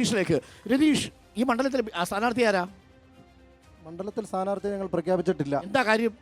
രതീഷിലേക്ക്. രതീഷ്, ഈ മണ്ഡലത്തിൽ സ്ഥാനാർത്ഥി ആരാ? മണ്ഡലത്തിൽ സ്ഥാനാർത്ഥിയെ ഞങ്ങൾ പ്രഖ്യാപിച്ചിട്ടില്ല. എന്താ കാര്യം?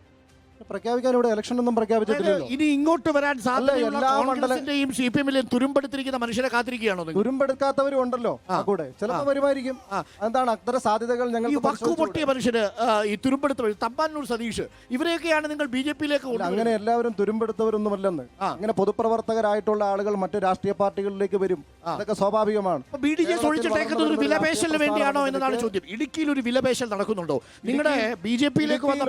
പ്രഖ്യാപിക്കാൻ ഇവിടെ ഇലക്ഷൻ ഒന്നും പ്രഖ്യാപിച്ചിട്ടില്ലല്ലോ. ഇനി ഇങ്ങോട്ട് വരാൻ സാധ്യതയുള്ള എല്ലാ കോൺഗ്രസിന്റെയും സിപിഎമ്മിലെയും തുരുമ്പെടുത്തിരിക്കുന്ന മനുഷ്യരെ കാത്തിരിക്കുകയാണോ? തുരുമ്പെടുക്കാത്തവരും ഉണ്ടല്ലോ കൂടെ, ചിലപ്പോൾ വരുമായിരിക്കും. എന്താണ് അത്തരം സാധ്യതകൾ ഞങ്ങൾ വക്കുപൊട്ടിയ മനുഷ്യര്, ഈ തുരുമ്പെടുത്തവർ, തമ്പാനൂർ സതീഷ്, ഇവരെയൊക്കെയാണ് നിങ്ങൾ ബി.ജെ.പിയിലേക്ക്? അങ്ങനെ എല്ലാവരും തുരുമ്പെടുത്തവരൊന്നുമല്ലെന്ന്. അങ്ങനെ പൊതുപ്രവർത്തകരായിട്ടുള്ള ആളുകൾ മറ്റു രാഷ്ട്രീയ പാർട്ടികളിലേക്ക് വരും, അതൊക്കെ സ്വാഭാവികമാണ്. ബി.ഡി.ജെ ഒഴിച്ചിട്ടേക്കുന്നത് ഒരു വിലപേശലിന് വേണ്ടിയാണോ എന്നതാണ് ചോദ്യം. ഇടുക്കിയിൽ ഒരു വിലപേശൽ നടക്കുന്നുണ്ടോ? നിങ്ങളുടെ ബി.ജെ.പിയിലേക്ക് വന്ന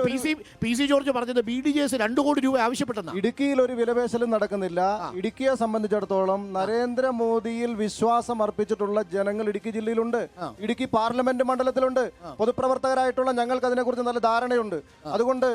പി സി ജോർജ് പറഞ്ഞത് ബി.ഡി.ജെ 2 കോടി രൂപ ആവശ്യപ്പെട്ടെന്നാണ്. ഇടുക്കിയിൽ ഒരു വിലപേശലും നടക്കുന്നില്ല. ഇടുക്കിയെ സംബന്ധിച്ചിടത്തോളം നരേന്ദ്രമോദിയിൽ വിശ്വാസം അർപ്പിച്ചിട്ടുള്ള ജനങ്ങൾ ഇടുക്കി ജില്ലയിലുണ്ട്, ഇടുക്കി പാർലമെന്റ് മണ്ഡലത്തിലുണ്ട്. പൊതുപ്രവർത്തകരായിട്ടുള്ള ഞങ്ങൾക്ക് അതിനെക്കുറിച്ച് നല്ല ധാരണയുണ്ട്. അതുകൊണ്ട്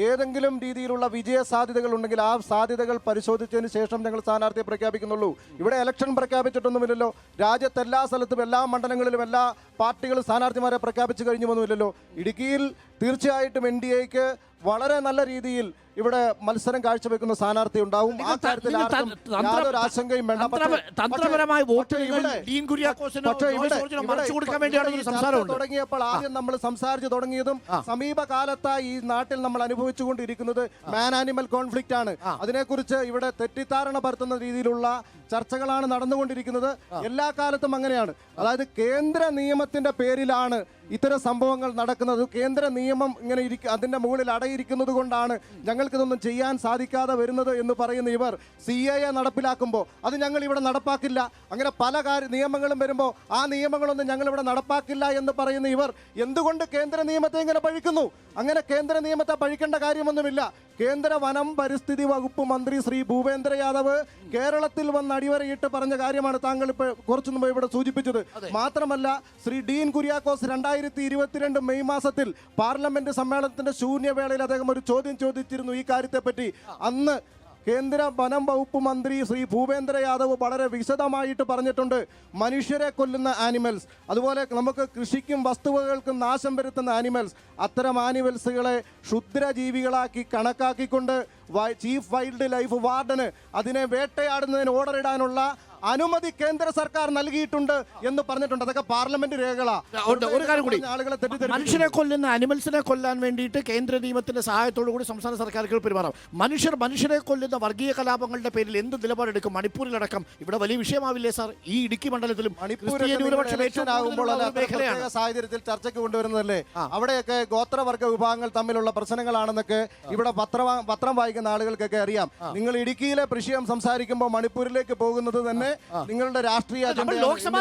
ഏതെങ്കിലും രീതിയിലുള്ള വിജയ സാധ്യതകൾ ഉണ്ടെങ്കിൽ ആ സാധ്യതകൾ പരിശോധിച്ചതിന് ശേഷം ഞങ്ങൾ സ്ഥാനാർത്ഥിയെ പ്രഖ്യാപിക്കുന്നുള്ളൂ. ഇവിടെ ഇലക്ഷൻ പ്രഖ്യാപിച്ചിട്ടൊന്നുമില്ലല്ലോ. രാജ്യത്ത് എല്ലാ സ്ഥലത്തും എല്ലാ മണ്ഡലങ്ങളിലും എല്ലാ പാർട്ടികളും സ്ഥാനാർത്ഥിമാരെ പ്രഖ്യാപിച്ചു കഴിഞ്ഞുമൊന്നുമില്ലല്ലോ. ഇടുക്കിയിൽ തീർച്ചയായിട്ടും NDAക്ക് വളരെ നല്ല രീതിയിൽ ഇവിടെ മത്സരം കാഴ്ചവെക്കുന്ന സ്ഥാനാർത്ഥി ഉണ്ടാവും. ആ കാര്യത്തിൽ യാതൊരു ആശങ്കയും വേണ്ട. തുടങ്ങിയപ്പോൾ ആദ്യം നമ്മൾ സംസാരിച്ചു തുടങ്ങിയതും സമീപകാലത്തായി ഈ നാട്ടിൽ നമ്മൾ അനുഭവിച്ചുകൊണ്ടിരിക്കുന്നത് മാൻ ആനിമൽ കോൺഫ്ലിക്റ്റ് ആണ്. അതിനെക്കുറിച്ച് ഇവിടെ തെറ്റിദ്ധാരണ പരത്തുന്ന രീതിയിലുള്ള ചർച്ചകളാണ് നടന്നുകൊണ്ടിരിക്കുന്നത്. എല്ലാ കാലത്തും അങ്ങനെയാണ്. അതായത് കേന്ദ്ര നിയമത്തിന്റെ പേരിലാണ് ഇത്തരം സംഭവങ്ങൾ നടക്കുന്നത്. കേന്ദ്ര നിയമം ഇങ്ങനെ അതിന്റെ മുകളിൽ അടയിരിക്കുന്നത് കൊണ്ടാണ് ഞങ്ങൾക്കിതൊന്നും ചെയ്യാൻ സാധിക്കാതെ വരുന്നത് എന്ന് പറയുന്ന ഇവർ CAA നടപ്പിലാക്കുമ്പോൾ അത് ഞങ്ങൾ ഇവിടെ നടപ്പാക്കില്ല. അങ്ങനെ പല നിയമങ്ങളും വരുമ്പോൾ ആ നിയമങ്ങളൊന്നും ഞങ്ങൾ ഇവിടെ നടപ്പാക്കില്ല എന്ന് പറയുന്ന ഇവർ എന്തുകൊണ്ട് കേന്ദ്ര നിയമത്തെ ഇങ്ങനെ പഴിക്കുന്നു? അങ്ങനെ കേന്ദ്ര നിയമത്തെ പഴിക്കേണ്ട കാര്യമൊന്നുമില്ല. കേന്ദ്ര വനം പരിസ്ഥിതി വകുപ്പ് മന്ത്രി ശ്രീ ഭൂപേന്ദ്ര യാദവ് കേരളത്തിൽ വന്ന് അടിവരയിട്ട് പറഞ്ഞ കാര്യമാണ് താങ്കൾ ഇപ്പോൾ കുറച്ചു മുമ്പ് ഇവിടെ സൂചിപ്പിച്ചത്. മാത്രമല്ല ശ്രീ ഡീൻ കുര്യാക്കോസ് 2022 മെയ് മാസത്തിൽ പാർലമെന്റ് സമ്മേളനത്തിന്റെ ശൂന്യവേളയിൽ അദ്ദേഹം ഒരു ചോദ്യം ചോദിച്ചിരുന്നു ഈ കാര്യത്തെപ്പറ്റി. അന്ന് കേന്ദ്ര വനം വകുപ്പ് മന്ത്രി ശ്രീ ഭൂപേന്ദ്ര യാദവ് വളരെ വിശദമായിട്ട് പറഞ്ഞിട്ടുണ്ട്. മനുഷ്യരെ കൊല്ലുന്ന ആനിമൽസ്, അതുപോലെ നമുക്ക് കൃഷിക്കും വസ്തുവകൾക്കും നാശം വരുത്തുന്ന ആനിമൽസ്, അത്തരം ആനിമൽസുകളെ ക്ഷുദ്രജീവികളാക്കി കണക്കാക്കിക്കൊണ്ട് ചീഫ് വൈൽഡ് ലൈഫ് വാർഡന് അതിനെ വേട്ടയാടുന്നതിന് ഓർഡർ ഇടാനുള്ള അനുമതി കേന്ദ്ര സർക്കാർ നൽകിയിട്ടുണ്ട് എന്ന് പറഞ്ഞിട്ടുണ്ട്. അതൊക്കെ പാർലമെന്റ് രേഖകളാണ്. ആളുകളെ മനുഷ്യരെ കൊല്ലുന്ന അനിമൽസിനെ കൊല്ലാൻ വേണ്ടിയിട്ട് കേന്ദ്ര നിയമത്തിന്റെ സഹായത്തോടു കൂടി സംസ്ഥാന സർക്കാരുകൾ പെരുമാറാം. മനുഷ്യരെ കൊല്ലുന്ന വർഗീയ കലാപങ്ങളുടെ പേരിൽ എന്ത് നിലപാടെടുക്കും? മണിപ്പൂരിലടക്കം ഇവിടെ വലിയ വിഷയമാവില്ലേ സാർ? ഈ ഇടുക്കി മണ്ഡലത്തിലും സാഹചര്യത്തിൽ ചർച്ചയ്ക്ക് കൊണ്ടുവരുന്നതല്ലേ? അവിടെയൊക്കെ ഗോത്രവർഗ വിഭാഗങ്ങൾ തമ്മിലുള്ള പ്രശ്നങ്ങളാണെന്നൊക്കെ ഇവിടെ പത്രം വായിക്കുന്ന ആളുകൾക്കൊക്കെ അറിയാം. നിങ്ങൾ ഇടുക്കിയിലെ വിഷയം സംസാരിക്കുമ്പോൾ മണിപ്പൂരിലേക്ക് പോകുന്നത് തന്നെ നിങ്ങളുടെ രാഷ്ട്രീയ ലോക്സഭാ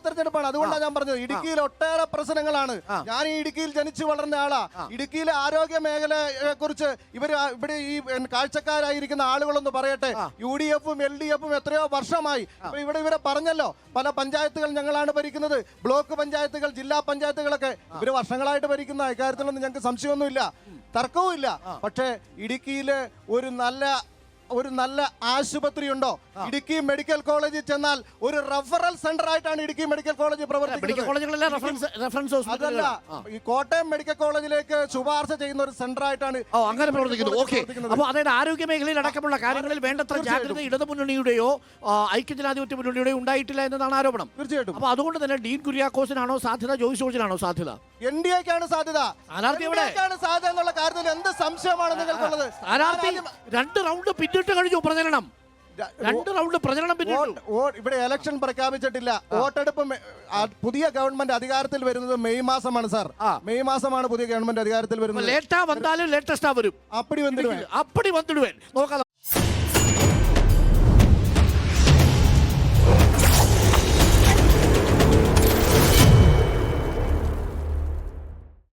തെരഞ്ഞെടുപ്പാണ്. അതുകൊണ്ടാണ് ഞാൻ പറഞ്ഞത് ഇടുക്കിയിൽ ഒട്ടേറെ പ്രശ്നങ്ങളാണ്. ഞാൻ ഈ ഇടുക്കിയിൽ ജനിച്ചു വളർന്ന ആളാ. ഇടുക്കിയിലെ ആരോഗ്യ മേഖലയെ കുറിച്ച് ഇവിടെ ഈ കാഴ്ചക്കാരായിരിക്കുന്ന ആളുകളൊന്ന് പറയട്ടെ. UDF-ഉം LDF-ഉം എത്രയോ വർഷമായി ഇവരെ പറഞ്ഞല്ലോ. പല പഞ്ചായത്തുകൾ ഞങ്ങളാണ് ഭരിക്കുന്നത്, ബ്ലോക്ക് പഞ്ചായത്തുകൾ, ജില്ലാ പഞ്ചായത്തുകളൊക്കെ ഇവര് വർഷങ്ങളായിട്ട് ഭരിക്കുന്ന ഇക്കാര്യത്തിലൊന്നും ഞങ്ങൾക്ക് സംശയമൊന്നുമില്ല, തർക്കവുമില്ല. പക്ഷേ ഇടുക്കിയിലെ ഒരു നല്ല ആശുപത്രി ഉണ്ടോ? ഇടുക്കി മെഡിക്കൽ കോളേജിൽ ചെന്നാൽ ഒരു റഫറൽ സെന്റർ ആയിട്ടാണ് ഇടുക്കി മെഡിക്കൽ കോളേജ് പ്രവർത്തിക്കുന്നത്. അതല്ല, ഈ കോട്ടയം മെഡിക്കൽ കോളേജിലേക്ക് ശുപാർശ ചെയ്യുന്ന ഒരു സെന്റർ ആയിട്ടാണ് അങ്ങനെ പ്രവർത്തിക്കുന്നത്. അപ്പോൾ അതായത് ആരോഗ്യ മേഖലയിൽ അടക്കമുള്ള കാര്യങ്ങളിൽ വേണ്ടത്ര ജാഗ്രത ഇടതുമുന്നണിയുടെയോ ഐക്യജനാധിപത്യ മുന്നണിയുടെയോ ഉണ്ടായിട്ടില്ല എന്നതാണ് ആരോപണം. തീർച്ചയായിട്ടും. അപ്പോൾ അതുകൊണ്ട് തന്നെ ഡീൻ കുര്യാക്കോസിനാണോ സാധ്യത, ജോയ്സ് ജോർജിനാണോ സാധ്യത? NDAക്കാണ് സാധ്യത. സാധ്യത എന്നുള്ള കാര്യത്തിൽ എന്ത് സംശയമാണ് നിങ്ങൾക്കുള്ളത്? സ്ഥാനാർത്ഥി 2 റൗണ്ട് പിന്നിട്ട് കഴിഞ്ഞു പ്രചരണം. 2 റൗണ്ട് പ്രചരണം പിന്നിട്ടു. ഇവിടെ ഇലക്ഷൻ പ്രഖ്യാപിച്ചിട്ടില്ല. വോട്ടെടുപ്പ് പുതിയ ഗവൺമെന്റ് അധികാരത്തിൽ വരുന്നത് മെയ് മാസമാണ് സാർ. മെയ് മാസമാണ് പുതിയ ഗവൺമെന്റ് അധികാരത്തിൽ വരുന്നത്. ലേറ്റാ വന്നാലും ലേറ്റസ്റ്റാ വരും. അപ്പടി വന്നിടുവേൻ നോക്കാം.